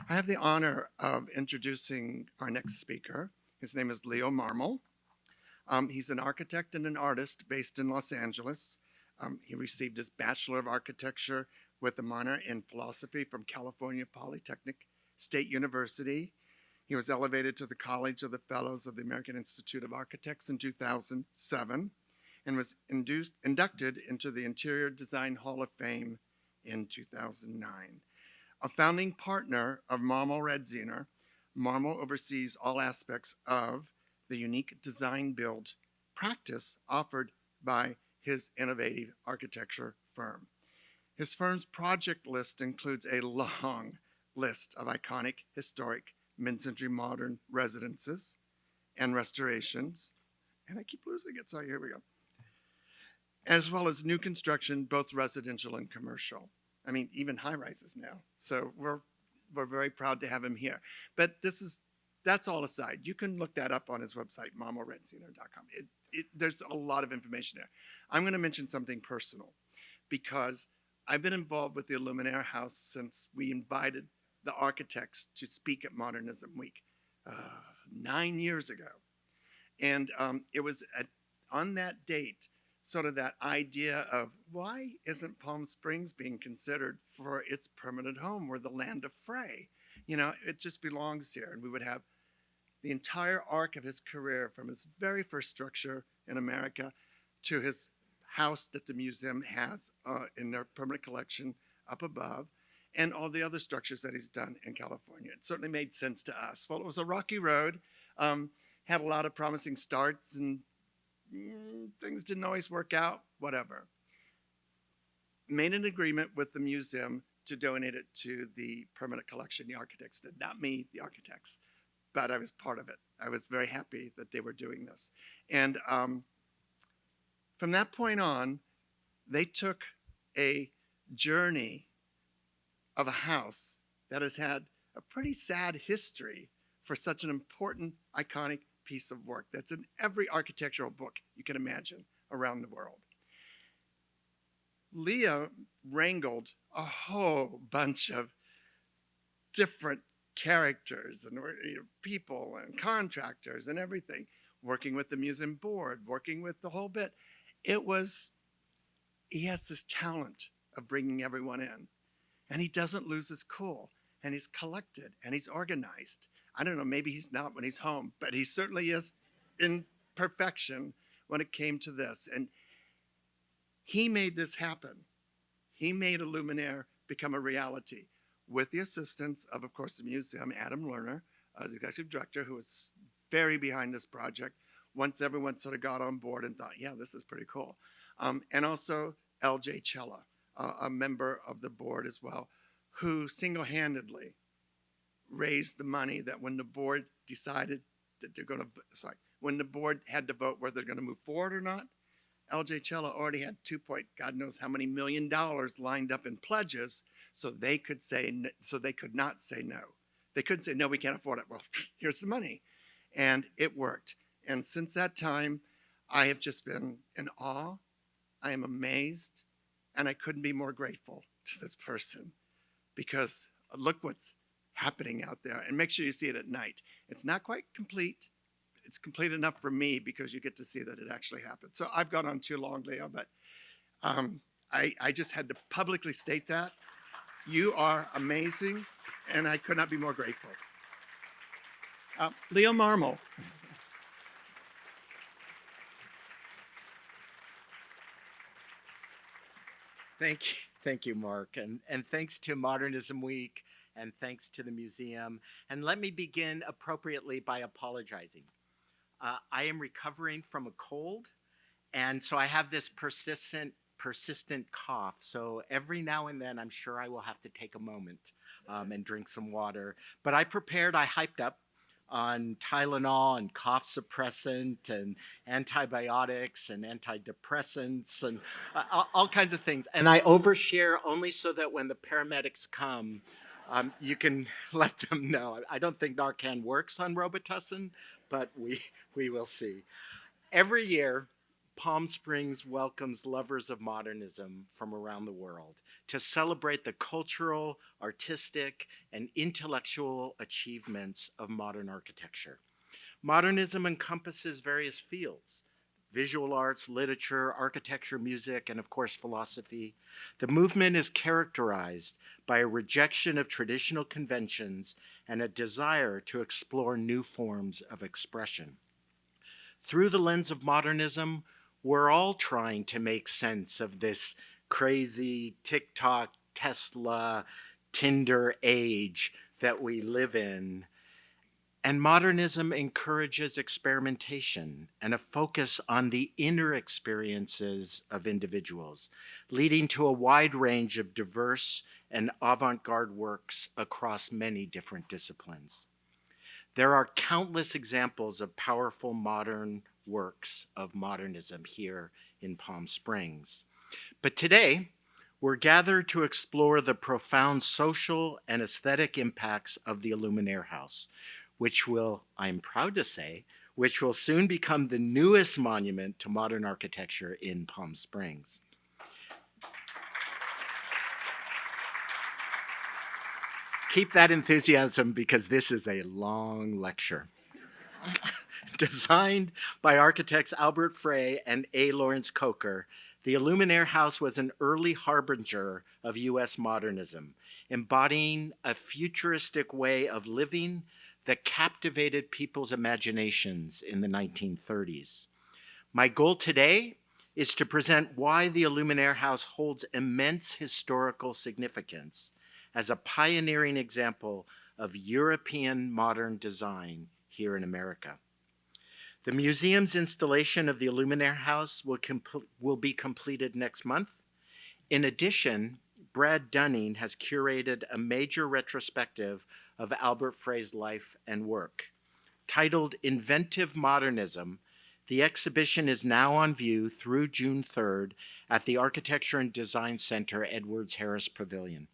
I have the honor of introducing our next speaker. His name is Leo Marmol. He's an architect and an artist based in Los Angeles. He received his Bachelor of Architecture with a minor in philosophy from California Polytechnic State University. He was elevated to the College of the Fellows of the American Institute of Architects in 2007 and was inducted into the Interior Design Hall of Fame in 2009. A founding partner of Marmol Redziner, Marmol oversees all aspects of the unique design build practice offered by his innovative architecture firm. His firm's project list includes a long list of iconic, historic, mid-century modern residences and restorations. And I keep losing it, so here we go. As well as new construction, both residential and commercial. I mean, even high rises now. So we're very proud to have him here. But that's all aside. You can look that up on his website, marmolredziner.com. There's a lot of information there. I'm going to mention something personal because I've been involved with the Aluminaire House since we invited the architects to speak at Modernism Week 9 years ago. And it was on that date, sort of that idea of why isn't Palm Springs being considered for its permanent home? We're the land of Frey. You know, it just belongs here. And we would have the entire arc of his career from his very first structure in America to his house that the museum has in their permanent collection up above, and all the other structures that he's done in California. It certainly made sense to us. Well, it was a rocky road, had a lot of promising starts, and things didn't always work out, whatever. Made an agreement with the museum to donate it to the permanent collection. The architects did, not me, the architects, but I was part of it. I was very happy that they were doing this. And from that point on, they took a journey of a house that has had a pretty sad history for such an important, iconic piece of work that's in every architectural book you can imagine around the world. Leo wrangled a whole bunch of different characters and people and contractors and everything, working with the museum board, working with the whole bit. He has this talent of bringing everyone in. And he doesn't lose his cool, and he's collected, and he's organized. I don't know, maybe he's not when he's home, but he certainly is in perfection when it came to this. And he made this happen. He made Aluminaire become a reality with the assistance of course, the museum, Adam Lerner, the executive director, who was very behind this project once everyone sort of got on board and thought, yeah, this is pretty cool. And also L.J. Cella, a member of the board as well, who single-handedly raised the money that when the board decided that they're going to, when the board had to vote whether they're going to move forward or not, L.J. Cella already had God knows how many $1 million lined up in pledges, so they could not say no. They couldn't say, no, we can't afford it. Well, here's the money. And it worked. And since that time, I have just been in awe. I am amazed. And I couldn't be more grateful to this person because look what's happening out there. And make sure you see it at night. It's not quite complete. It's complete enough for me because you get to see that it actually happened. So I've gone on too long, Leo, but I just had to publicly state that. You are amazing, and I could not be more grateful. Leo Marmol. Thank you, Mark, and thanks to Modernism Week, and thanks to the museum. And let me begin appropriately by apologizing. I am recovering from a cold, and so I have this persistent cough. So every now and then, I'm sure I will have to take a moment and drink some water. But I hyped up on Tylenol and cough suppressant and antibiotics and antidepressants and all kinds of things. And I overshare only so that when the paramedics come, you can let them know. I don't think Narcan works on Robitussin, but we will see. Every year, Palm Springs welcomes lovers of modernism from around the world to celebrate the cultural, artistic, and intellectual achievements of modern architecture. Modernism encompasses various fields: visual arts, literature, architecture, music, and of course, philosophy. The movement is characterized by a rejection of traditional conventions and a desire to explore new forms of expression. Through the lens of modernism, we're all trying to make sense of this crazy TikTok, Tesla, Tinder age that we live in. And modernism encourages experimentation and a focus on the inner experiences of individuals, leading to a wide range of diverse and avant-garde works across many different disciplines. There are countless examples of powerful modern works of modernism here in Palm Springs. But today, we're gathered to explore the profound social and aesthetic impacts of the Aluminaire House, which will, I'm proud to say, which will soon become the newest monument to modern architecture in Palm Springs. Keep that enthusiasm because this is a long lecture. Designed by architects Albert Frey and A. Lawrence Kocher, the Aluminaire House was an early harbinger of US modernism, embodying a futuristic way of living that captivated people's imaginations in the 1930s. My goal today is to present why the Aluminaire House holds immense historical significance as a pioneering example of European modern design here in America. The museum's installation of the Aluminaire House will be completed next month. In addition, Brad Dunning has curated a major retrospective of Albert Frey's life and work. Titled Inventive Modernism, the exhibition is now on view through June 3rd at the Architecture and Design Center Edwards Harris Pavilion.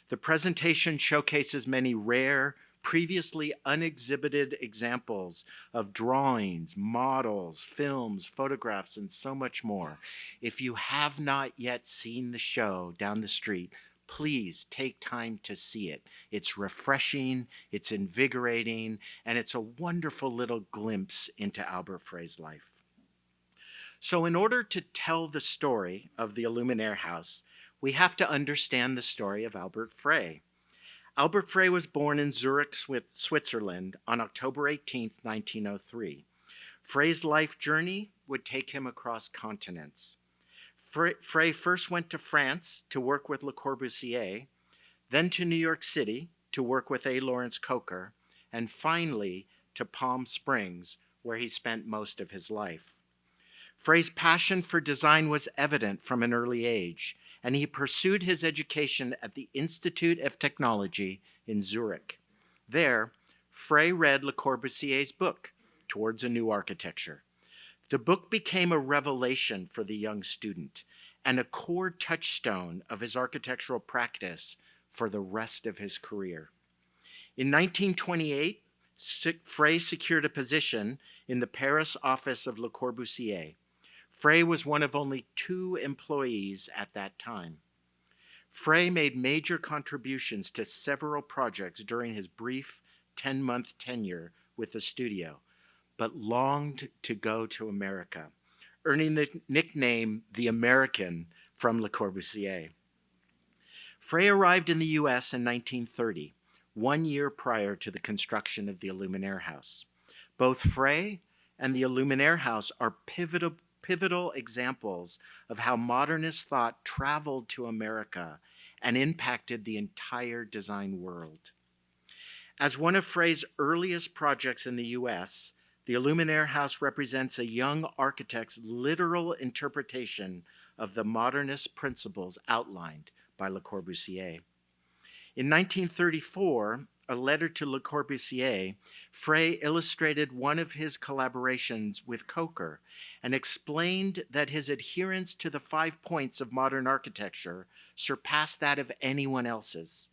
The presentation showcases many rare, previously unexhibited examples of drawings, models, films, photographs, and so much more. If you have not yet seen the show down the street, please take time to see it. It's refreshing, it's invigorating, and it's a wonderful little glimpse into Albert Frey's life. So in order to tell the story of the Aluminaire House, we have to understand the story of Albert Frey. Albert Frey was born in Zurich, Switzerland on October 18, 1903. Frey's life journey would take him across continents. Frey first went to France to work with Le Corbusier, then to New York City to work with A. Lawrence Kocher, and finally to Palm Springs, where he spent most of his life. Frey's passion for design was evident from an early age, and he pursued his education at the Institute of Technology in Zurich. There, Frey read Le Corbusier's book, Towards a New Architecture. The book became a revelation for the young student and a core touchstone of his architectural practice for the rest of his career. In 1928, Frey secured a position in the Paris office of Le Corbusier. Frey was one of only 2 employees at that time. Frey made major contributions to several projects during his brief 10-month tenure with the studio, but longed to go to America, earning the nickname the American from Le Corbusier. Frey arrived in the US in 1930, 1 year prior to the construction of the Aluminaire House. Both Frey and the Aluminaire House are pivotal examples of how modernist thought traveled to America and impacted the entire design world. As one of Frey's earliest projects in the US, the Aluminaire House represents a young architect's literal interpretation of the modernist principles outlined by Le Corbusier. In 1934, a letter to Le Corbusier, Frey illustrated one of his collaborations with Kocher and explained that his adherence to the 5 points of modern architecture surpassed that of anyone else's.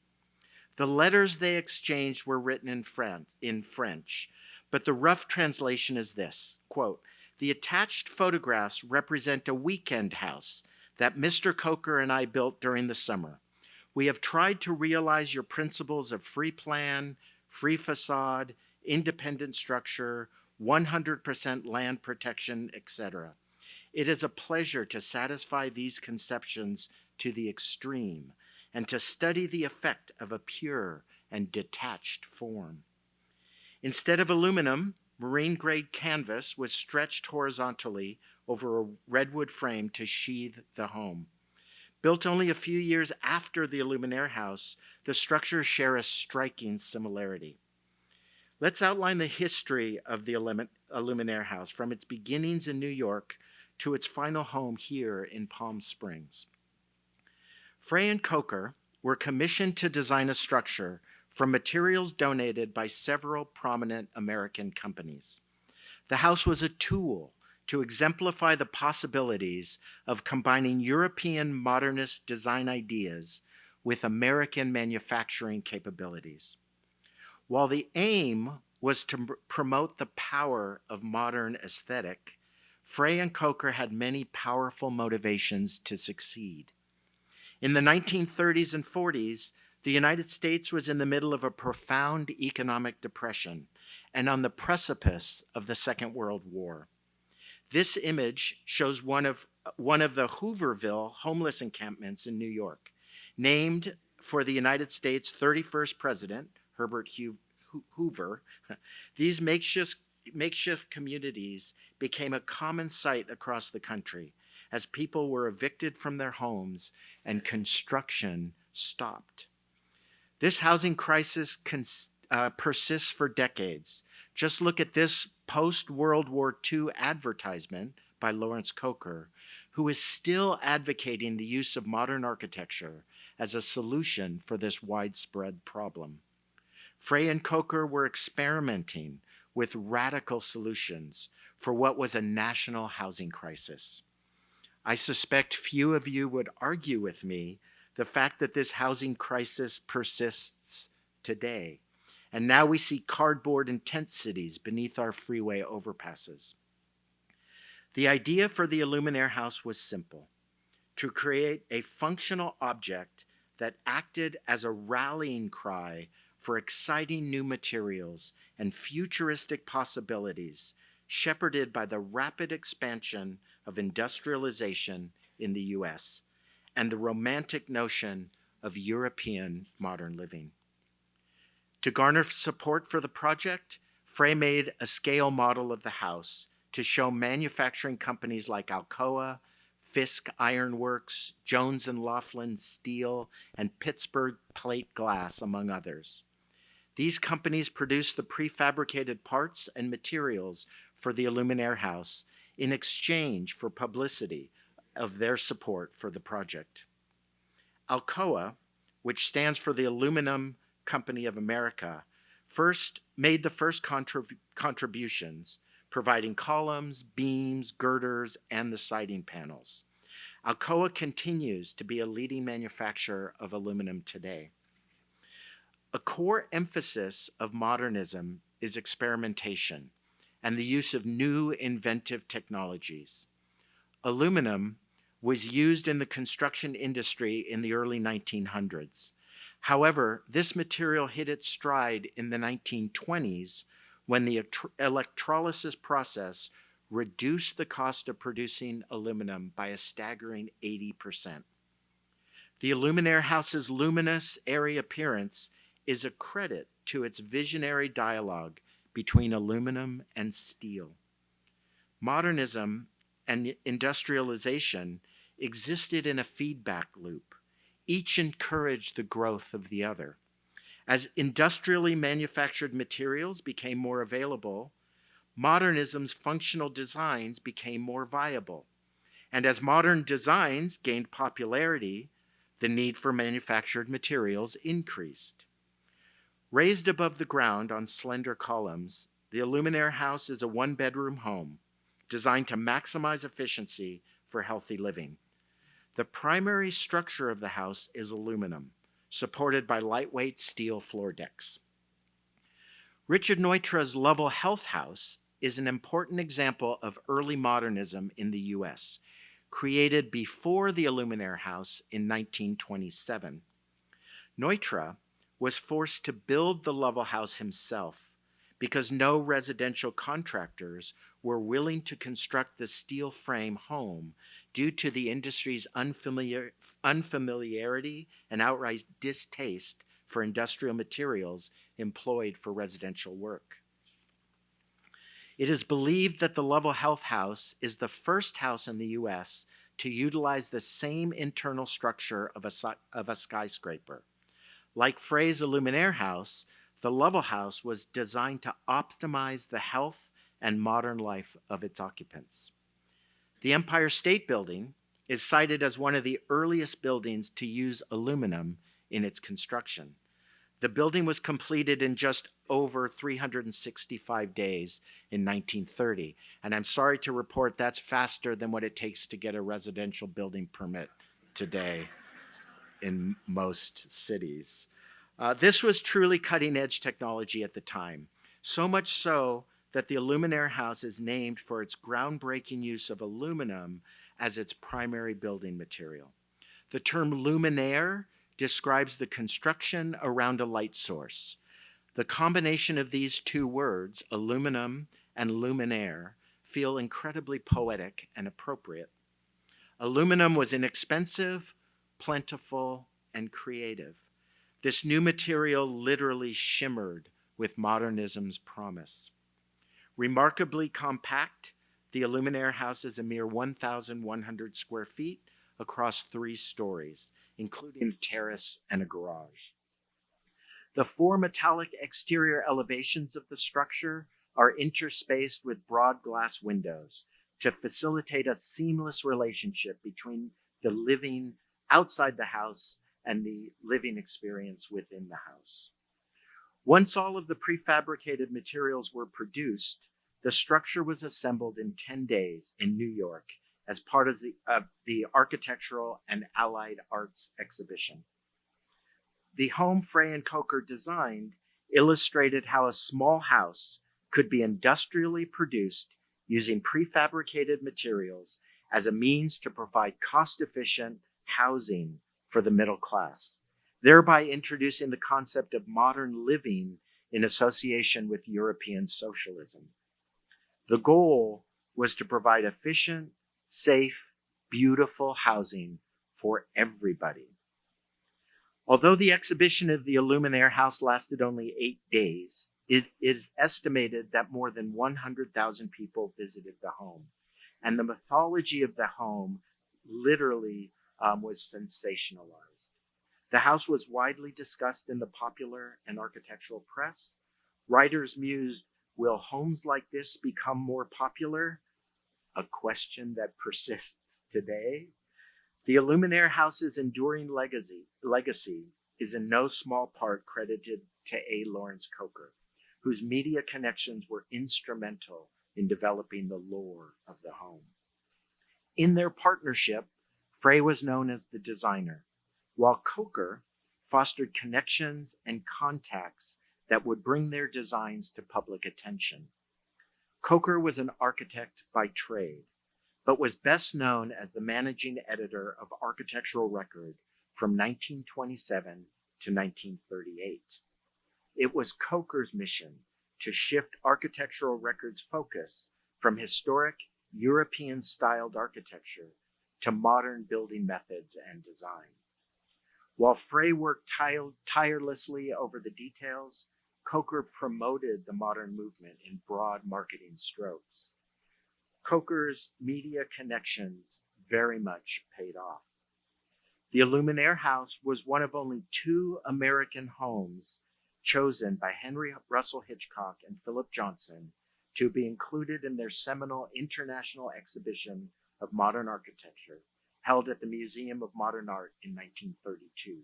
The letters they exchanged were written in French, but the rough translation is this, quote, The attached photographs represent a weekend house that Mr. Kocher and I built during the summer. We have tried to realize your principles of free plan, free facade, independent structure, 100% land protection, etc. It is a pleasure to satisfy these conceptions to the extreme and to study the effect of a pure and detached form. Instead of aluminum, marine-grade canvas was stretched horizontally over a redwood frame to sheathe the home. Built only a few years after the Aluminaire House, the structures share a striking similarity. Let's outline the history of the Aluminaire House from its beginnings in New York to its final home here in Palm Springs. Frey and Kocher were commissioned to design a structure from materials donated by several prominent American companies. The house was a tool to exemplify the possibilities of combining European modernist design ideas with American manufacturing capabilities. While the aim was to promote the power of modern aesthetic, Frey and Kocher had many powerful motivations to succeed. In the 1930s and 40s, the United States was in the middle of a profound economic depression and on the precipice of the Second World War. This image shows one of the Hooverville homeless encampments in New York, named for the United States' 31st president, Herbert Hoover. These makeshift communities became a common sight across the country as people were evicted from their homes and construction stopped. This housing crisis persists for decades. Just look at this post-World War II advertisement by Lawrence Kocher, who is still advocating the use of modern architecture as a solution for this widespread problem. Frey and Kocher were experimenting with radical solutions for what was a national housing crisis. I suspect few of you would argue with me the fact that this housing crisis persists today. And now we see cardboard and tent cities beneath our freeway overpasses. The idea for the Aluminaire House was simple: to create a functional object that acted as a rallying cry for exciting new materials and futuristic possibilities, shepherded by the rapid expansion of industrialization in the US and the romantic notion of European modern living. To garner support for the project, Frey made a scale model of the house to show manufacturing companies like Alcoa, Fisk Iron Works, Jones and Laughlin Steel, and Pittsburgh Plate Glass, among others. These companies produced the prefabricated parts and materials for the Aluminaire House in exchange for publicity of their support for the project. Alcoa, which stands for the Aluminum Company of America, made the first contributions, providing columns, beams, girders, and the siding panels. Alcoa continues to be a leading manufacturer of aluminum today. A core emphasis of modernism is experimentation and the use of new inventive technologies. Aluminum was used in the construction industry in the early 1900s. However, this material hit its stride in the 1920s when the electrolysis process reduced the cost of producing aluminum by a staggering 80%. The Aluminaire House's luminous, airy appearance is a credit to its visionary dialogue between aluminum and steel. Modernism and industrialization existed in a feedback loop. Each encouraged the growth of the other. As industrially manufactured materials became more available, modernism's functional designs became more viable. And as modern designs gained popularity, the need for manufactured materials increased. Raised above the ground on slender columns, the Aluminaire House is a one-bedroom home designed to maximize efficiency for healthy living. The primary structure of the house is aluminum, supported by lightweight steel floor decks. Richard Neutra's Lovell Health House is an important example of early modernism in the US, created before the Aluminaire House in 1927. Neutra was forced to build the Lovell House himself because no residential contractors were willing to construct the steel frame home due to the industry's unfamiliarity and outright distaste for industrial materials employed for residential work. It is believed that the Lovell House is the first house in the US to utilize the same internal structure of a skyscraper. Like Frey's Aluminaire House, the Lovell House was designed to optimize the health and modern life of its occupants. The Empire State Building is cited as one of the earliest buildings to use aluminum in its construction. The building was completed in just over 365 days in 1930, and I'm sorry to report that's faster than what it takes to get a residential building permit today in most cities. This was truly cutting-edge technology at the time, so much so that the Aluminaire House is named for its groundbreaking use of aluminum as its primary building material. The term luminaire describes the construction around a light source. The combination of these two words, aluminum and luminaire, feel incredibly poetic and appropriate. Aluminum was inexpensive, plentiful, and creative. This new material literally shimmered with modernism's promise. Remarkably compact, the Aluminaire House is a mere 1,100 square feet across 3 stories, including a terrace and a garage. The 4 metallic exterior elevations of the structure are interspaced with broad glass windows to facilitate a seamless relationship between the living outside the house and the living experience within the house. Once all of the prefabricated materials were produced, the structure was assembled in 10 days in New York as part of the Architectural and Allied Arts Exhibition. The home Frey and Kocher designed illustrated how a small house could be industrially produced using prefabricated materials as a means to provide cost-efficient housing for the middle class, thereby introducing the concept of modern living in association with European socialism. The goal was to provide efficient, safe, beautiful housing for everybody. Although the exhibition of the Aluminaire House lasted only 8 days, it is estimated that more than 100,000 people visited the home. And the mythology of the home literally was sensationalized. The house was widely discussed in the popular and architectural press. Writers mused, will homes like this become more popular? A question that persists today. The Aluminaire House's enduring legacy is in no small part credited to A. Lawrence Kocher, whose media connections were instrumental in developing the lore of the home. In their partnership, Frey was known as the designer, while Kocher fostered connections and contacts that would bring their designs to public attention. Kocher was an architect by trade, but was best known as the managing editor of Architectural Record from 1927 to 1938. It was Kocher's mission to shift Architectural Record's focus from historic European-styled architecture to modern building methods and design. While Frey worked tirelessly over the details, Kocher promoted the modern movement in broad marketing strokes. Kocher's media connections very much paid off. The Aluminaire House was one of only 2 American homes chosen by Henry Russell Hitchcock and Philip Johnson to be included in their seminal International Exhibition of Modern Architecture, held at the Museum of Modern Art in 1932.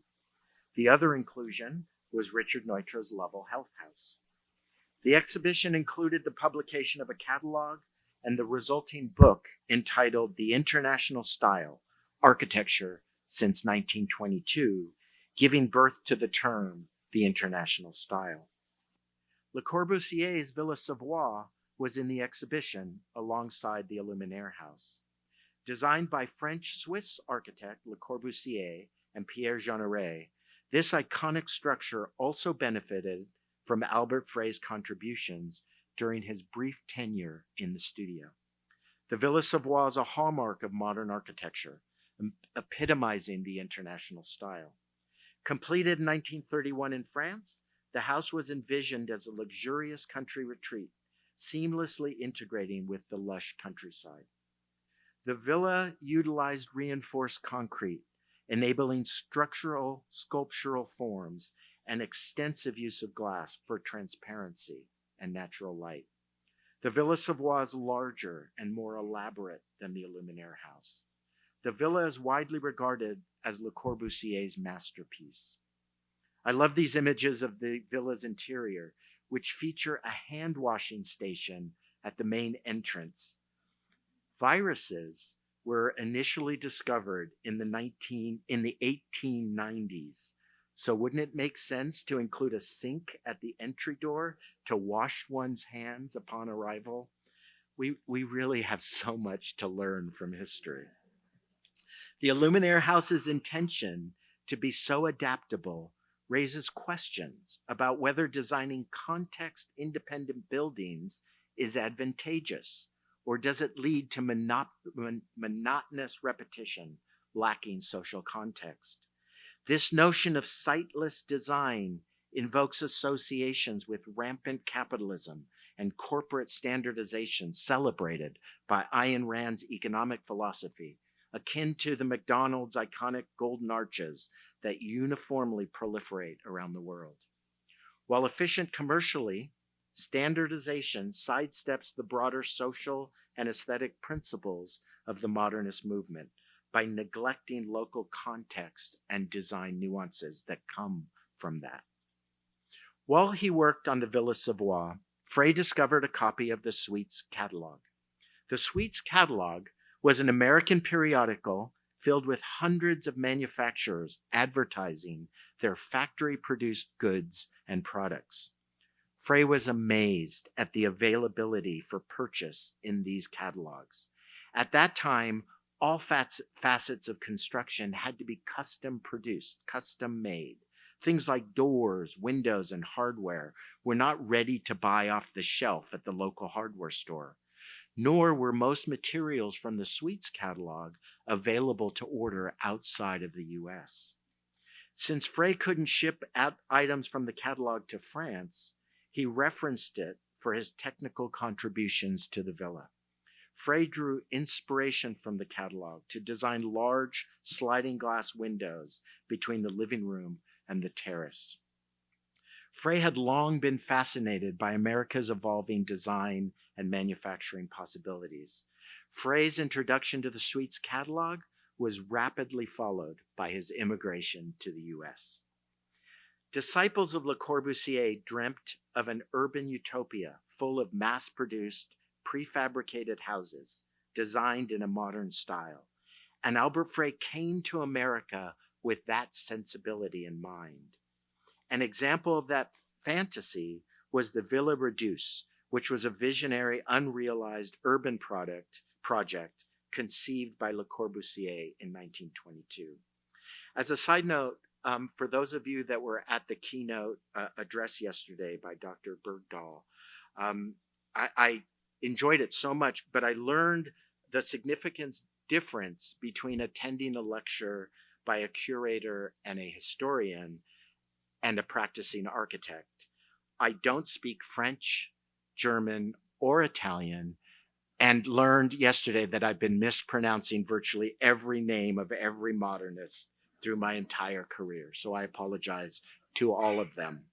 The other inclusion was Richard Neutra's Lovell House. The exhibition included the publication of a catalog and the resulting book entitled The International Style, Architecture since 1922, giving birth to the term the International Style. Le Corbusier's Villa Savoie was in the Exposition alongside the Aluminaire House. Designed by French-Swiss architect Le Corbusier and Pierre Jeanneret, this iconic structure also benefited from Albert Frey's contributions during his brief tenure in the studio. The Villa Savoie is a hallmark of modern architecture, epitomizing the international style. Completed in 1931 in France, the house was envisioned as a luxurious country retreat, seamlessly integrating with the lush countryside. The villa utilized reinforced concrete, enabling structural, sculptural forms and extensive use of glass for transparency and natural light. The Villa Savoie is larger and more elaborate than the Aluminaire House. The villa is widely regarded as Le Corbusier's masterpiece. I love these images of the villa's interior, which feature a hand-washing station at the main entrance. Viruses were initially discovered in the 1890s. So wouldn't it make sense to include a sink at the entry door to wash one's hands upon arrival? We really have so much to learn from history. The Aluminaire House's intention to be so adaptable raises questions about whether designing context-independent buildings is advantageous, or does it lead to monotonous repetition lacking social context? This notion of sightless design invokes associations with rampant capitalism and corporate standardization celebrated by Ayn Rand's economic philosophy, akin to the McDonald's iconic golden arches that uniformly proliferate around the world. While efficient commercially, standardization sidesteps the broader social and aesthetic principles of the modernist movement by neglecting local context and design nuances that come from that. While he worked on the Villa Savoie, Frey discovered a copy of the Suites catalog. The Suites catalog was an American periodical filled with hundreds of manufacturers advertising their factory-produced goods and products. Frey was amazed at the availability for purchase in these catalogs. At that time, all facets of construction had to be custom produced, custom made. Things like doors, windows, and hardware were not ready to buy off the shelf at the local hardware store, nor were most materials from the Suites catalog available to order outside of the US. Since Frey couldn't ship items from the catalog to France, he referenced it for his technical contributions to the villa. Frey drew inspiration from the catalog to design large sliding glass windows between the living room and the terrace. Frey had long been fascinated by America's evolving design and manufacturing possibilities. Frey's introduction to the Suites catalog was rapidly followed by his immigration to the US. Disciples of Le Corbusier dreamt of an urban utopia full of mass-produced, prefabricated houses designed in a modern style, and Albert Frey came to America with that sensibility in mind. An example of that fantasy was the Villa Reduce, which was a visionary, unrealized urban project conceived by Le Corbusier in 1922. As a side note, for those of you that were at the keynote address yesterday by Dr. Bergdahl, I enjoyed it so much, but I learned the significance difference between attending a lecture by a curator and a historian and a practicing architect. I don't speak French, German, or Italian, and learned yesterday that I've been mispronouncing virtually every name of every modernist through my entire career. So I apologize to all of them.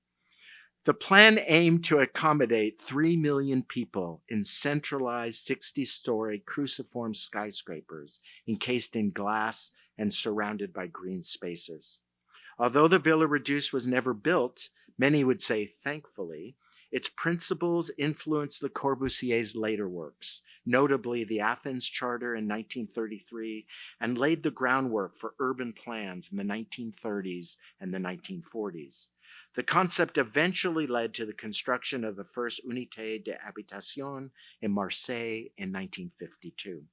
The plan aimed to accommodate 3 million people in centralized 60-story cruciform skyscrapers encased in glass and surrounded by green spaces. Although the Villa Reduce was never built, many would say thankfully, its principles influenced Le Corbusier's later works, notably the Athens Charter in 1933, and laid the groundwork for urban plans in the 1930s and the 1940s. The concept eventually led to the construction of the first Unité de Habitation in Marseille in 1952.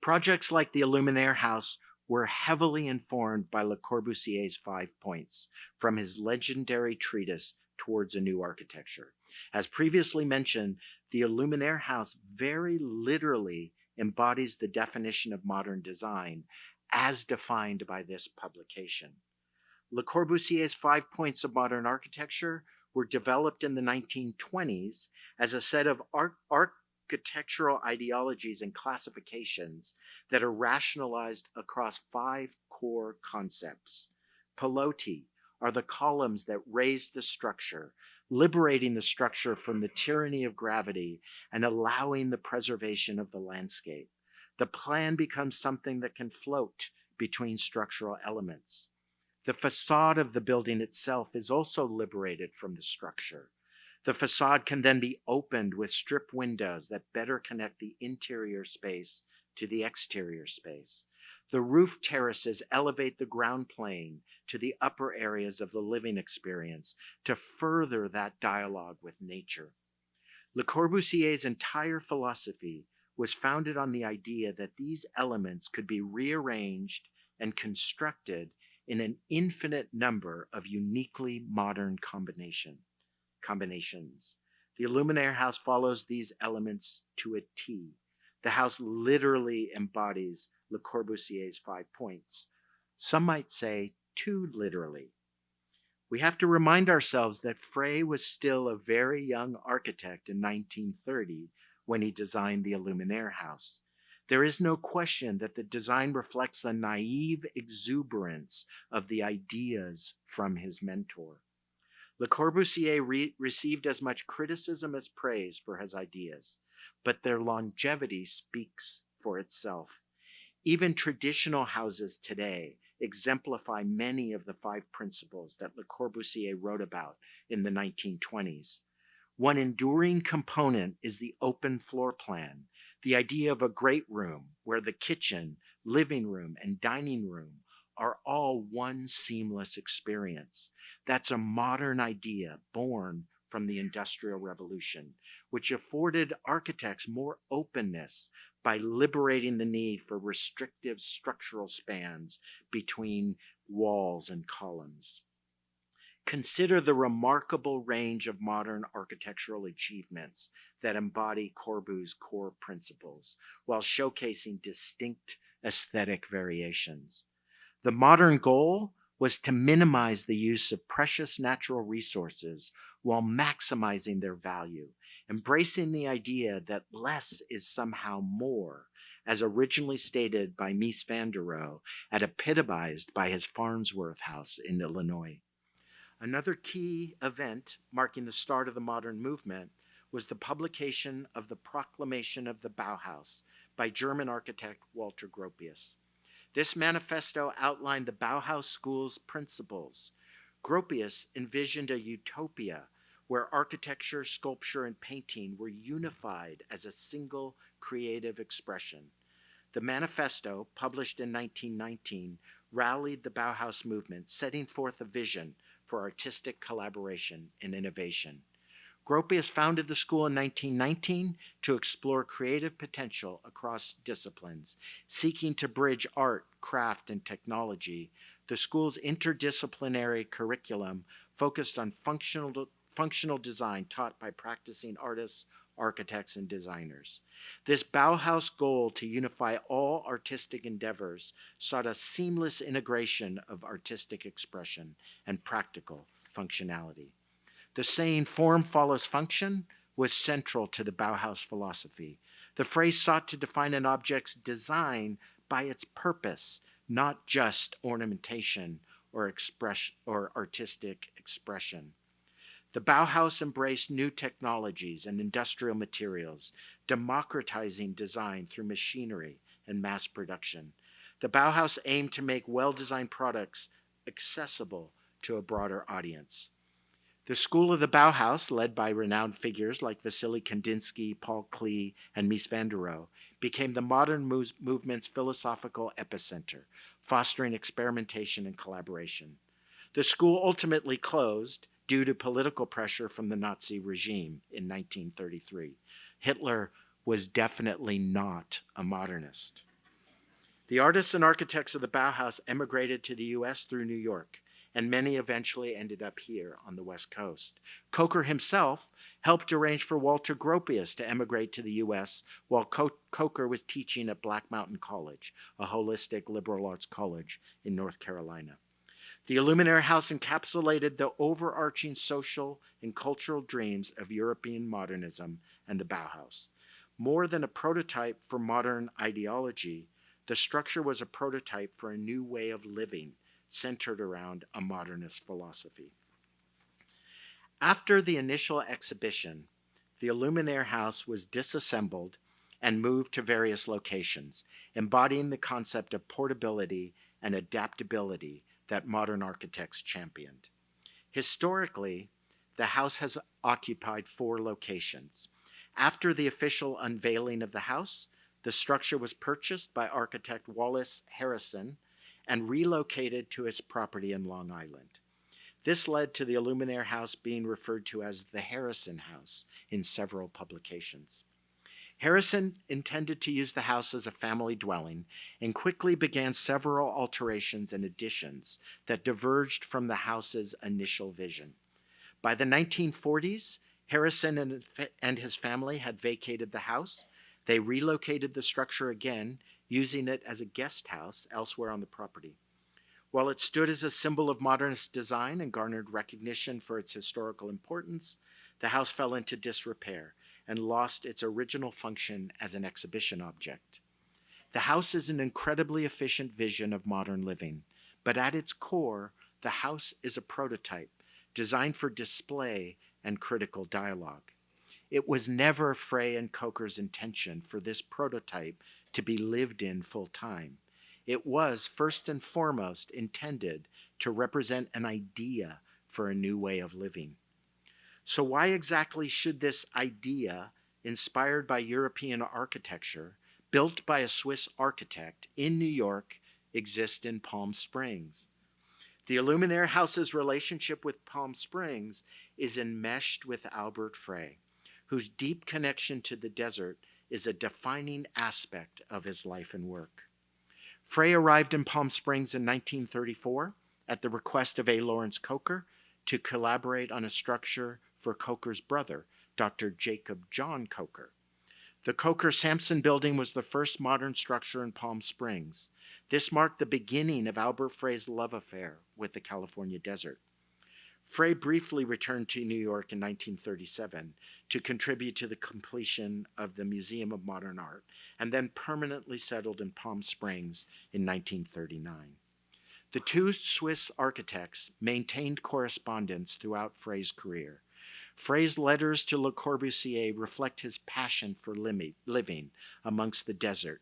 Projects like the Aluminaire House were heavily informed by Le Corbusier's 5 points from his legendary treatise Towards a New Architecture. As previously mentioned, the Aluminaire House very literally embodies the definition of modern design as defined by this publication. Le Corbusier's 5 points of modern architecture were developed in the 1920s as a set of architectural ideologies and classifications that are rationalized across 5 core concepts. Pilotti are the columns that raise the structure, liberating the structure from the tyranny of gravity and allowing the preservation of the landscape. The plan becomes something that can float between structural elements. The facade of the building itself is also liberated from the structure. The facade can then be opened with strip windows that better connect the interior space to the exterior space. The roof terraces elevate the ground plane to the upper areas of the living experience to further that dialogue with nature. Le Corbusier's entire philosophy was founded on the idea that these elements could be rearranged and constructed in an infinite number of uniquely modern combinations. The Aluminaire House follows these elements to a T. The house literally embodies Le Corbusier's 5 points. Some might say too literally. We have to remind ourselves that Frey was still a very young architect in 1930 when he designed the Aluminaire House. There is no question that the design reflects a naive exuberance of the ideas from his mentor. Le Corbusier received as much criticism as praise for his ideas, but their longevity speaks for itself. Even traditional houses today exemplify many of the 5 principles that Le Corbusier wrote about in the 1920s. One enduring component is the open floor plan, the idea of a great room where the kitchen, living room, and dining room are all one seamless experience. That's a modern idea born from the Industrial Revolution, which afforded architects more openness by liberating the need for restrictive structural spans between walls and columns. Consider the remarkable range of modern architectural achievements that embody Corbu's core principles while showcasing distinct aesthetic variations. The modern goal was to minimize the use of precious natural resources while maximizing their value, embracing the idea that less is somehow more, as originally stated by Mies van der Rohe and epitomized by his Farnsworth House in Illinois. Another key event marking the start of the modern movement was the publication of the Proclamation of the Bauhaus by German architect Walter Gropius. This manifesto outlined the Bauhaus school's principles. Gropius envisioned a utopia where architecture, sculpture, and painting were unified as a single creative expression. The manifesto, published in 1919, rallied the Bauhaus movement, setting forth a vision for artistic collaboration and innovation. Gropius founded the school in 1919 to explore creative potential across disciplines, seeking to bridge art, craft, and technology. The school's interdisciplinary curriculum focused on functional design taught by practicing artists, architects, and designers. This Bauhaus goal to unify all artistic endeavors sought a seamless integration of artistic expression and practical functionality. The saying, form follows function, was central to the Bauhaus philosophy. The phrase sought to define an object's design by its purpose, not just ornamentation or artistic expression. The Bauhaus embraced new technologies and industrial materials, democratizing design through machinery and mass production. The Bauhaus aimed to make well-designed products accessible to a broader audience. The school of the Bauhaus, led by renowned figures like Wassily Kandinsky, Paul Klee, and Mies van der Rohe, became the modern movement's philosophical epicenter, fostering experimentation and collaboration. The school ultimately closed due to political pressure from the Nazi regime in 1933. Hitler was definitely not a modernist. The artists and architects of the Bauhaus emigrated to the US through New York, and many eventually ended up here on the West Coast. Kocher himself helped arrange for Walter Gropius to emigrate to the US while Kocher was teaching at Black Mountain College, a holistic liberal arts college in North Carolina. The Aluminaire House encapsulated the overarching social and cultural dreams of European modernism and the Bauhaus. More than a prototype for modern ideology, the structure was a prototype for a new way of living centered around a modernist philosophy. After the initial exhibition, the Aluminaire House was disassembled and moved to various locations, embodying the concept of portability and adaptability that modern architects championed. Historically, the house has occupied 4 locations. After the official unveiling of the house, the structure was purchased by architect Wallace Harrison and relocated to its property in Long Island. This led to the Aluminaire House being referred to as the Harrison House in several publications. Harrison intended to use the house as a family dwelling and quickly began several alterations and additions that diverged from the house's initial vision. By the 1940s, Harrison and his family had vacated the house. They relocated the structure again, using it as a guest house elsewhere on the property. While it stood as a symbol of modernist design and garnered recognition for its historical importance, the house fell into disrepair and lost its original function as an exhibition object. The house is an incredibly efficient vision of modern living, but at its core, the house is a prototype designed for display and critical dialogue. It was never Frey and Kocher's intention for this prototype to be lived in full time. It was first and foremost intended to represent an idea for a new way of living. So why exactly should this idea, inspired by European architecture, built by a Swiss architect in New York, exist in Palm Springs? The Aluminaire House's relationship with Palm Springs is enmeshed with Albert Frey, whose deep connection to the desert is a defining aspect of his life and work. Frey arrived in Palm Springs in 1934 at the request of A. Lawrence Kocher to collaborate on a structure for Kocher's brother, Dr. Jacob John Kocher. The Kocher-Sampson building was the first modern structure in Palm Springs. This marked the beginning of Albert Frey's love affair with the California desert. Frey briefly returned to New York in 1937 to contribute to the completion of the Museum of Modern Art, and then permanently settled in Palm Springs in 1939. The two Swiss architects maintained correspondence throughout Frey's career. Frey's letters to Le Corbusier reflect his passion for living amongst the desert,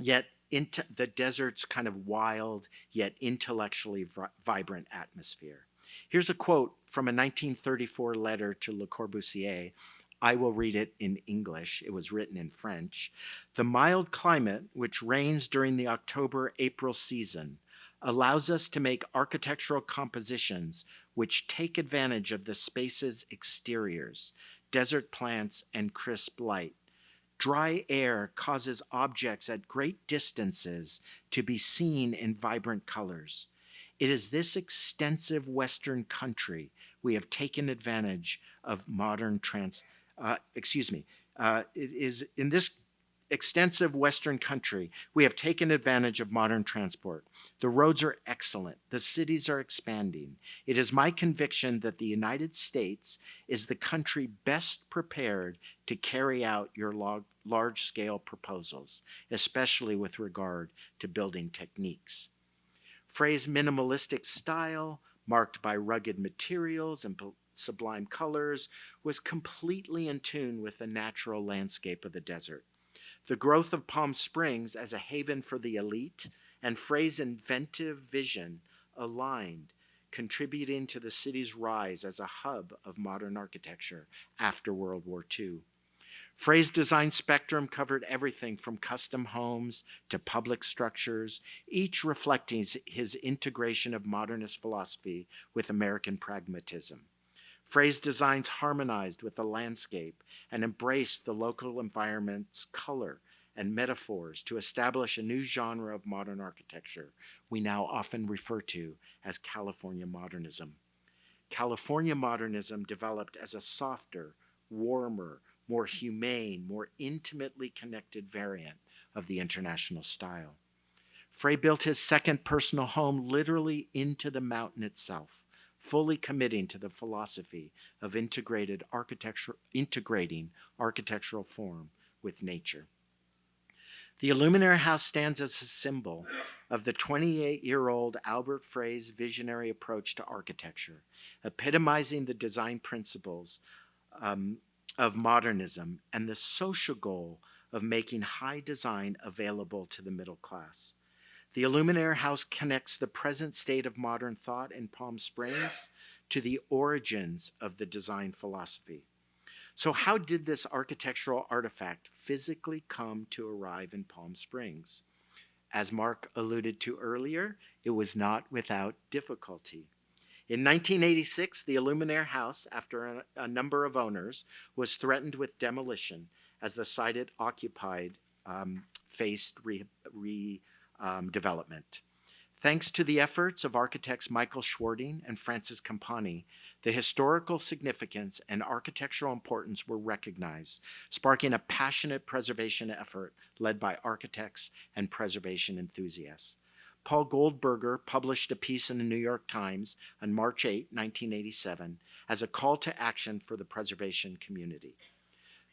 yet into the desert's kind of wild yet intellectually vibrant atmosphere. Here's a quote from a 1934 letter to Le Corbusier. I will read it in English. It was written in French. The mild climate which reigns during the October-April season allows us to make architectural compositions which take advantage of the space's exteriors, desert plants, and crisp light. Dry air causes objects at great distances to be seen in vibrant colors. It is this extensive Western country we have taken advantage of modern it is in this extensive Western country we have taken advantage of modern transport. The roads are excellent. The cities are expanding. It is my conviction that the United States is the country best prepared to carry out your large-scale proposals, especially with regard to building techniques. Frey's minimalistic style, marked by rugged materials and sublime colors, was completely in tune with the natural landscape of the desert. The growth of Palm Springs as a haven for the elite and Frey's inventive vision aligned, contributing to the city's rise as a hub of modern architecture after World War II. Frey's design spectrum covered everything from custom homes to public structures, each reflecting his integration of modernist philosophy with American pragmatism. Frey's designs harmonized with the landscape and embraced the local environment's color and metaphors to establish a new genre of modern architecture we now often refer to as California Modernism. California Modernism developed as a softer, warmer, more humane, more intimately connected variant of the international style. Frey built his second personal home literally into the mountain itself, fully committing to the philosophy of integrating architectural form with nature. The Aluminaire House stands as a symbol of the 28-year-old Albert Frey's visionary approach to architecture, epitomizing the design principles of modernism and the social goal of making high design available to the middle class. The Aluminaire House connects the present state of modern thought in Palm Springs to the origins of the design philosophy. So how did this architectural artifact physically come to arrive in Palm Springs? As Mark alluded to earlier, it was not without difficulty. In 1986, the Aluminaire House, after a number of owners, was threatened with demolition as the site it occupied faced redevelopment. Thanks to the efforts of architects Michael Schwarting and Francis Campani, the historical significance and architectural importance were recognized, sparking a passionate preservation effort led by architects and preservation enthusiasts. Paul Goldberger published a piece in the New York Times on March 8, 1987, as a call to action for the preservation community.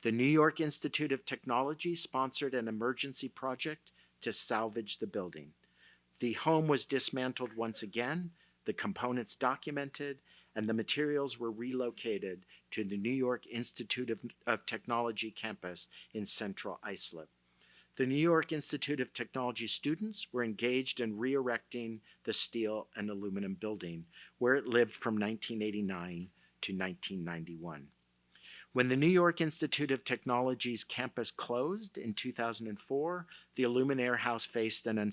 The New York Institute of Technology sponsored an emergency project to salvage the building. The home was dismantled once again, the components documented, and the materials were relocated to the New York Institute of Technology campus in Central Islip. The New York Institute of Technology students were engaged in re-erecting the steel and aluminum building, where it lived from 1989 to 1991. When the New York Institute of Technology's campus closed in 2004, the Aluminaire House faced an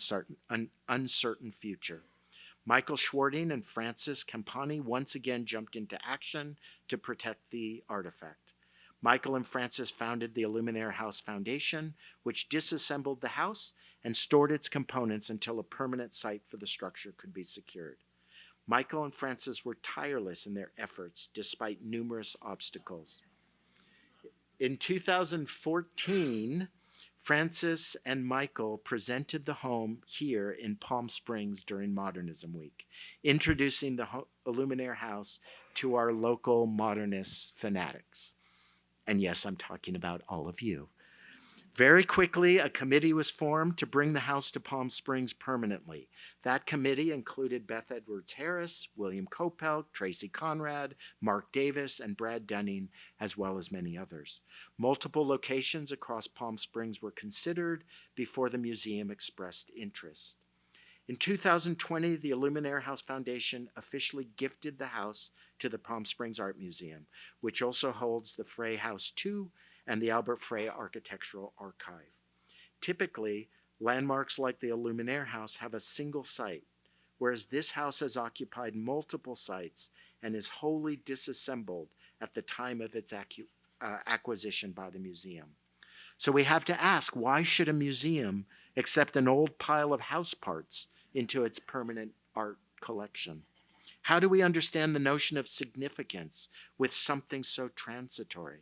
uncertain future. Michael Schwarting and Francis Campani once again jumped into action to protect the artifact. Michael and Francis founded the Aluminaire House Foundation, which disassembled the house and stored its components until a permanent site for the structure could be secured. Michael and Francis were tireless in their efforts despite numerous obstacles. In 2014, Francis and Michael presented the home here in Palm Springs during Modernism Week, introducing the Aluminaire House to our local modernist fanatics. And yes, I'm talking about all of you. Very quickly, a committee was formed to bring the house to Palm Springs permanently. That committee included Beth Edwards Harris, William Kopelk, Tracy Conrad, Mark Davis, and Brad Dunning, as well as many others. Multiple locations across Palm Springs were considered before the museum expressed interest. In 2020, the Aluminaire House Foundation officially gifted the house to the Palm Springs Art Museum, which also holds the Frey House II and the Albert Frey Architectural Archive. Typically, landmarks like the Aluminaire House have a single site, whereas this house has occupied multiple sites and is wholly disassembled at the time of its acquisition by the museum. So we have to ask, why should a museum accept an old pile of house parts into its permanent art collection? How do we understand the notion of significance with something so transitory?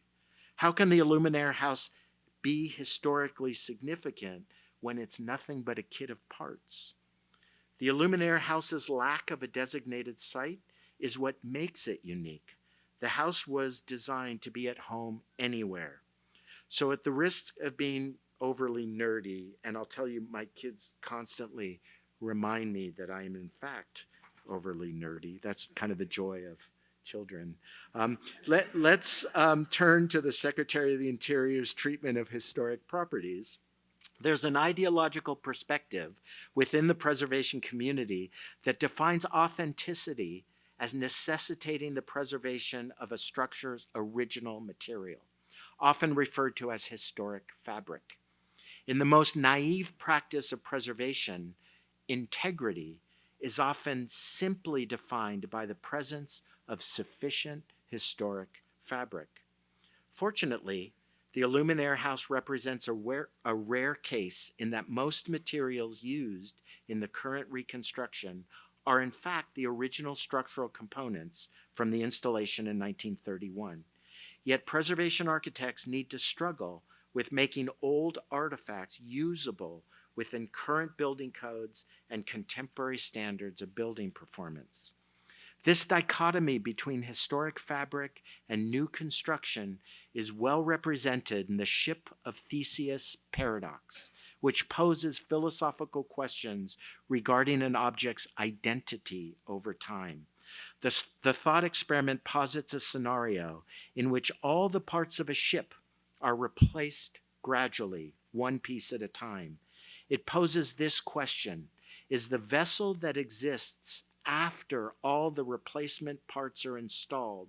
How can the Aluminaire House be historically significant when it's nothing but a kit of parts? The Aluminaire House's lack of a designated site is what makes it unique. The house was designed to be at home anywhere. So at the risk of being overly nerdy, and I'll tell you, my kids constantly remind me that I am in fact overly nerdy. That's kind of the joy of children. Let's turn to the Secretary of the Interior's treatment of historic properties. There's an ideological perspective within the preservation community that defines authenticity as necessitating the preservation of a structure's original material. often referred to as historic fabric. In the most naive practice of preservation, integrity is often simply defined by the presence of sufficient historic fabric. Fortunately, the Aluminaire House represents a rare case in that most materials used in the current reconstruction are in fact the original structural components from the installation in 1931. Yet preservation architects need to struggle with making old artifacts usable within current building codes and contemporary standards of building performance. This dichotomy between historic fabric and new construction is well represented in the Ship of Theseus paradox, which poses philosophical questions regarding an object's identity over time. The thought experiment posits a scenario in which all the parts of a ship are replaced gradually, one piece at a time. It poses this question: is the vessel that exists after all the replacement parts are installed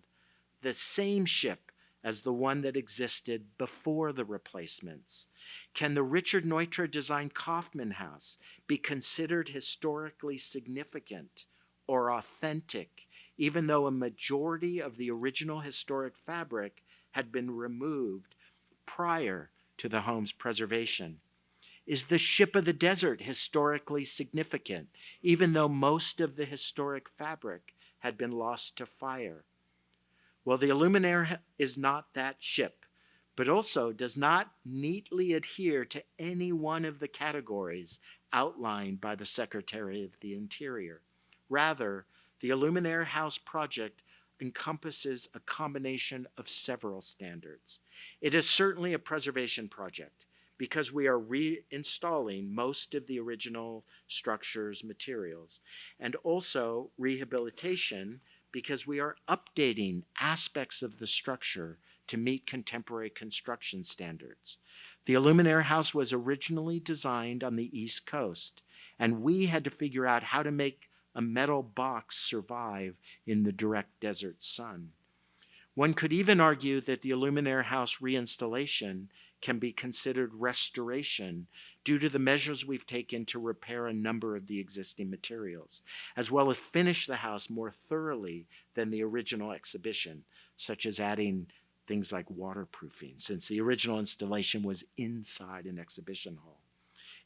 the same ship as the one that existed before the replacements? Can the Richard Neutra designed Kaufmann House be considered historically significant or authentic, even though a majority of the original historic fabric had been removed prior to the home's preservation? Is the Ship of the Desert historically significant, even though most of the historic fabric had been lost to fire? Well, the Aluminaire is not that ship, but also does not neatly adhere to any one of the categories outlined by the Secretary of the Interior. Rather, the Aluminaire House project encompasses a combination of several standards. It is certainly a preservation project, because we are reinstalling most of the original structure's materials, and also rehabilitation because we are updating aspects of the structure to meet contemporary construction standards. The Aluminaire House was originally designed on the East Coast, and we had to figure out how to make a metal box survive in the direct desert sun. One could even argue that the Aluminaire House reinstallation can be considered restoration due to the measures we've taken to repair a number of the existing materials, as well as finish the house more thoroughly than the original exhibition, such as adding things like waterproofing, since the original installation was inside an exhibition hall.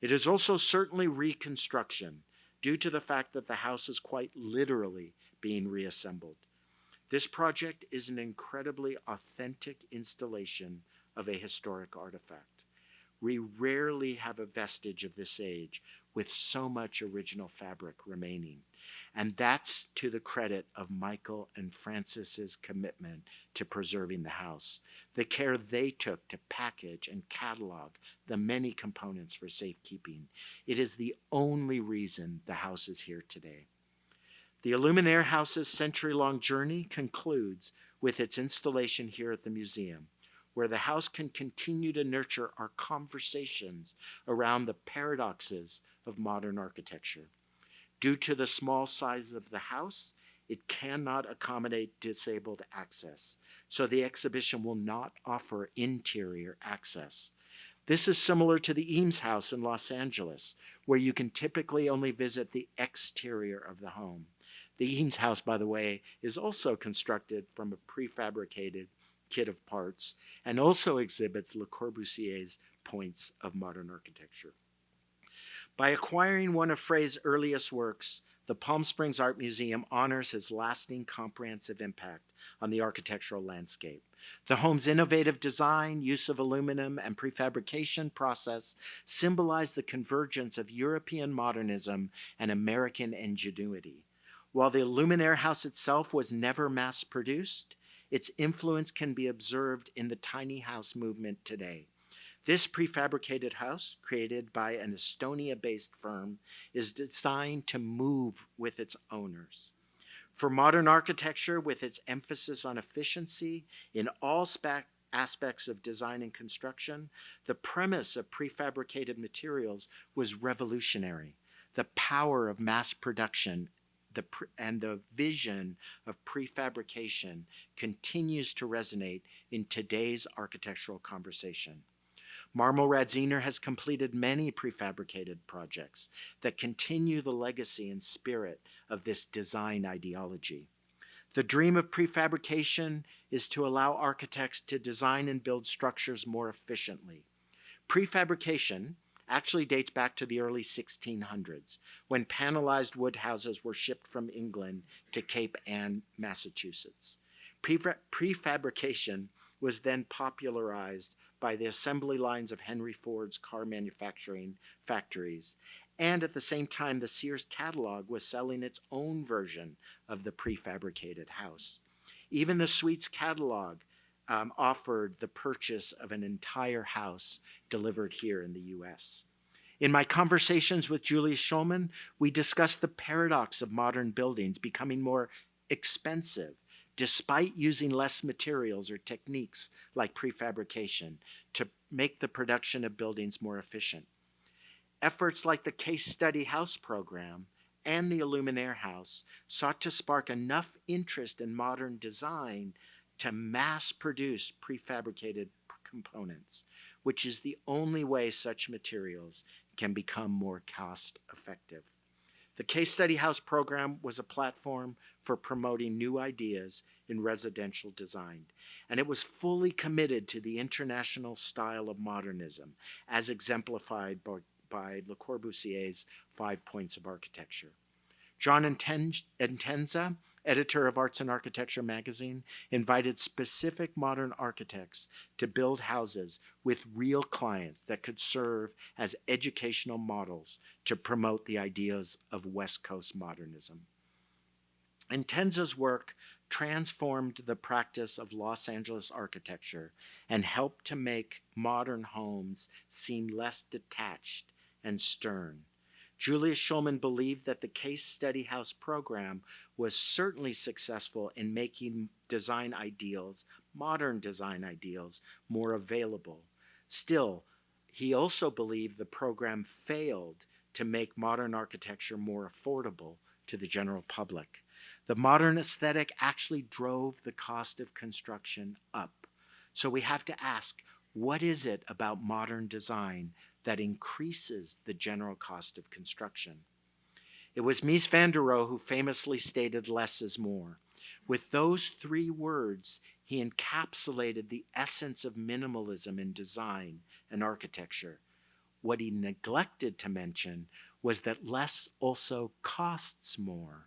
It is also certainly reconstruction, due to the fact that the house is quite literally being reassembled. This project is an incredibly authentic installation of a historic artifact. We rarely have a vestige of this age with so much original fabric remaining. And that's to the credit of Michael and Francis's commitment to preserving the house, the care they took to package and catalog the many components for safekeeping. It is the only reason the house is here today. The Aluminaire House's century-long journey concludes with its installation here at the museum, where the house can continue to nurture our conversations around the paradoxes of modern architecture. Due to the small size of the house, it cannot accommodate disabled access, so the exhibition will not offer interior access. This is similar to the Eames House in Los Angeles, where you can typically only visit the exterior of the home. The Eames House, by the way, is also constructed from a prefabricated kit of parts and also exhibits Le Corbusier's points of modern architecture. By acquiring one of Frey's earliest works, the Palm Springs Art Museum honors his lasting comprehensive impact on the architectural landscape. The home's innovative design, use of aluminum, and prefabrication process symbolize the convergence of European modernism and American ingenuity. While the Aluminaire House itself was never mass-produced, its influence can be observed in the tiny house movement today. This prefabricated house, created by an Estonia-based firm, is designed to move with its owners. For modern architecture, with its emphasis on efficiency in all aspects of design and construction, the premise of prefabricated materials was revolutionary. The power of mass production the vision of prefabrication continues to resonate in today's architectural conversation. Marmol Radziner has completed many prefabricated projects that continue the legacy and spirit of this design ideology. The dream of prefabrication is to allow architects to design and build structures more efficiently. Prefabrication actually dates back to the early 1600s, when panelized wood houses were shipped from England to Cape Ann, Massachusetts. Prefabrication was then popularized by the assembly lines of Henry Ford's car manufacturing factories, and at the same time, the Sears catalog was selling its own version of the prefabricated house. Even the Suites catalog offered the purchase of an entire house delivered here in the US. In my conversations with Julius Schulman, we discussed the paradox of modern buildings becoming more expensive despite using less materials or techniques like prefabrication to make the production of buildings more efficient. Efforts like the Case Study House program and the Aluminaire House sought to spark enough interest in modern design to mass produce prefabricated components, which is the only way such materials can become more cost effective. The Case Study House program was a platform for promoting new ideas in residential design, and it was fully committed to the international style of modernism, as exemplified by Le Corbusier's 5 points of architecture. John Intenza, editor of Arts and Architecture magazine, invited specific modern architects to build houses with real clients that could serve as educational models to promote the ideas of West Coast modernism. Intenza's work transformed the practice of Los Angeles architecture and helped to make modern homes seem less detached and stern. Julius Schulman believed that the Case Study House program was certainly successful in making design ideals, modern design ideals, more available. Still, he also believed the program failed to make modern architecture more affordable to the general public. The modern aesthetic actually drove the cost of construction up. So we have to ask, what is it about modern design that increases the general cost of construction? It was Mies van der Rohe who famously stated, "Less is more." With those 3 words, he encapsulated the essence of minimalism in design and architecture. What he neglected to mention was that less also costs more.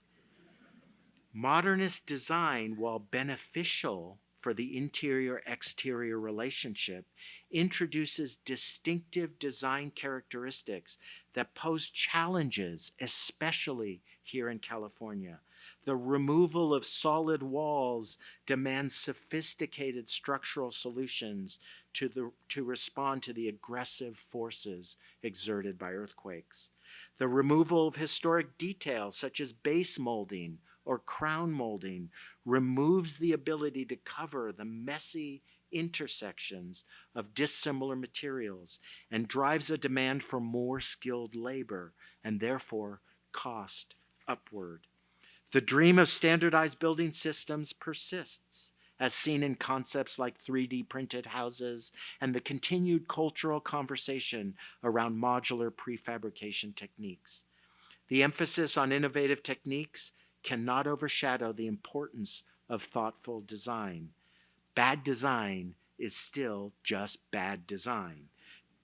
Modernist design, while beneficial for the interior-exterior relationship, introduces distinctive design characteristics that pose challenges, especially here in California. The removal of solid walls demands sophisticated structural solutions to respond to the aggressive forces exerted by earthquakes. The removal of historic details such as base molding or crown molding removes the ability to cover the messy intersections of dissimilar materials and drives a demand for more skilled labor and therefore cost upward. The dream of standardized building systems persists, as seen in concepts like 3D printed houses and the continued cultural conversation around modular prefabrication techniques. The emphasis on innovative techniques cannot overshadow the importance of thoughtful design. Bad design is still just bad design,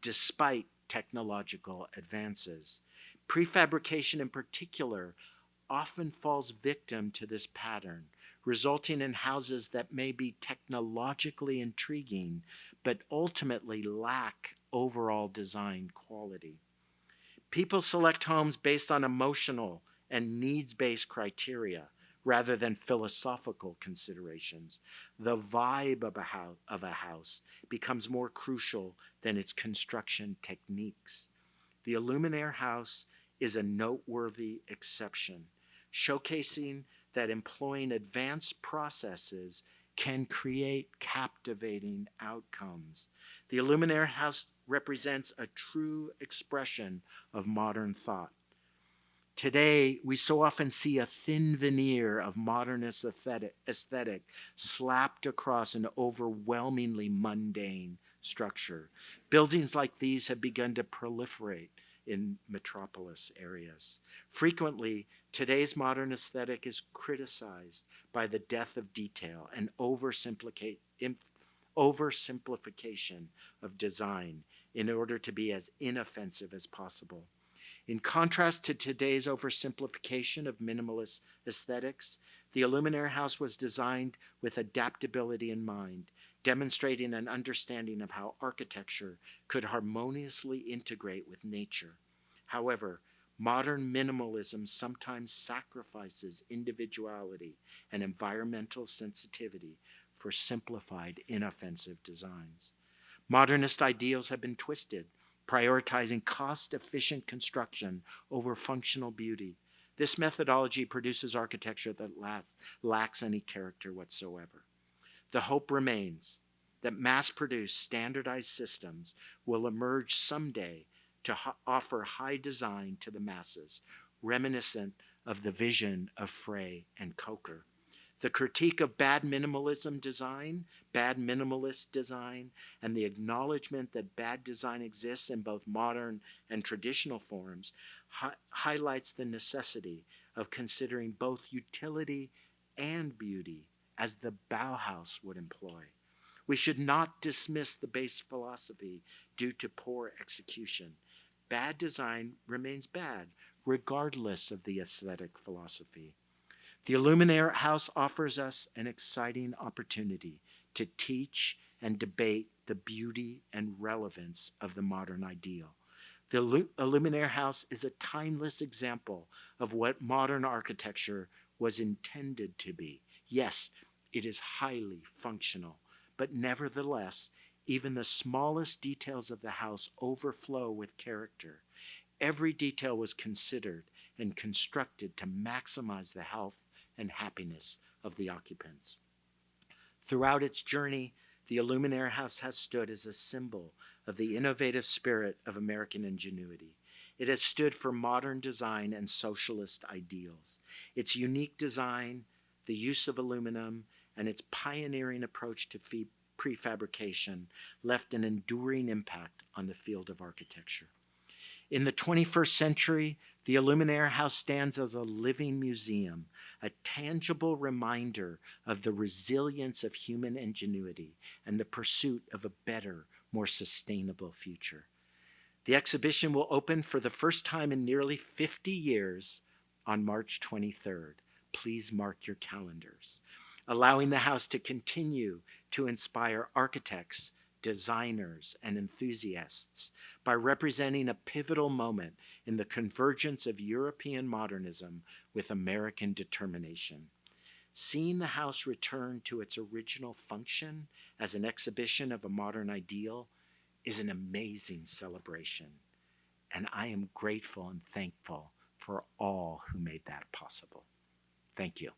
despite technological advances. Prefabrication in particular often falls victim to this pattern, resulting in houses that may be technologically intriguing, but ultimately lack overall design quality. People select homes based on emotional and needs-based criteria rather than philosophical considerations. The vibe of a house becomes more crucial than its construction techniques. The Aluminaire House is a noteworthy exception, showcasing that employing advanced processes can create captivating outcomes. The Aluminaire House represents a true expression of modern thought. Today, we so often see a thin veneer of modernist aesthetic slapped across an overwhelmingly mundane structure. Buildings like these have begun to proliferate in metropolis areas. Frequently, today's modern aesthetic is criticized by the death of detail and oversimplification of design in order to be as inoffensive as possible. In contrast to today's oversimplification of minimalist aesthetics, the Aluminaire House was designed with adaptability in mind, demonstrating an understanding of how architecture could harmoniously integrate with nature. However, modern minimalism sometimes sacrifices individuality and environmental sensitivity for simplified, inoffensive designs. Modernist ideals have been twisted, prioritizing cost-efficient construction over functional beauty. This methodology produces architecture that lacks any character whatsoever. The hope remains that mass-produced, standardized systems will emerge someday to offer high design to the masses, reminiscent of the vision of Frey and Kocher. The critique of bad minimalist design, and the acknowledgement that bad design exists in both modern and traditional forms highlights the necessity of considering both utility and beauty as the Bauhaus would employ. We should not dismiss the base philosophy due to poor execution. Bad design remains bad, regardless of the aesthetic philosophy. The Aluminaire House offers us an exciting opportunity to teach and debate the beauty and relevance of the modern ideal. The Aluminaire House is a timeless example of what modern architecture was intended to be. Yes, it is highly functional, but nevertheless, even the smallest details of the house overflow with character. Every detail was considered and constructed to maximize the health and happiness of the occupants. Throughout its journey, the Aluminaire House has stood as a symbol of the innovative spirit of American ingenuity. It has stood for modern design and socialist ideals. Its unique design, the use of aluminum, and its pioneering approach to prefabrication left an enduring impact on the field of architecture. In the 21st century, the Aluminaire House stands as a living museum, a tangible reminder of the resilience of human ingenuity and the pursuit of a better, more sustainable future. The exhibition will open for the first time in nearly 50 years on March 23rd. Please mark your calendars, allowing the house to continue to inspire architects, designers, and enthusiasts by representing a pivotal moment in the convergence of European modernism with American determination. Seeing the house return to its original function as an exhibition of a modern ideal is an amazing celebration, and I am grateful and thankful for all who made that possible. Thank you.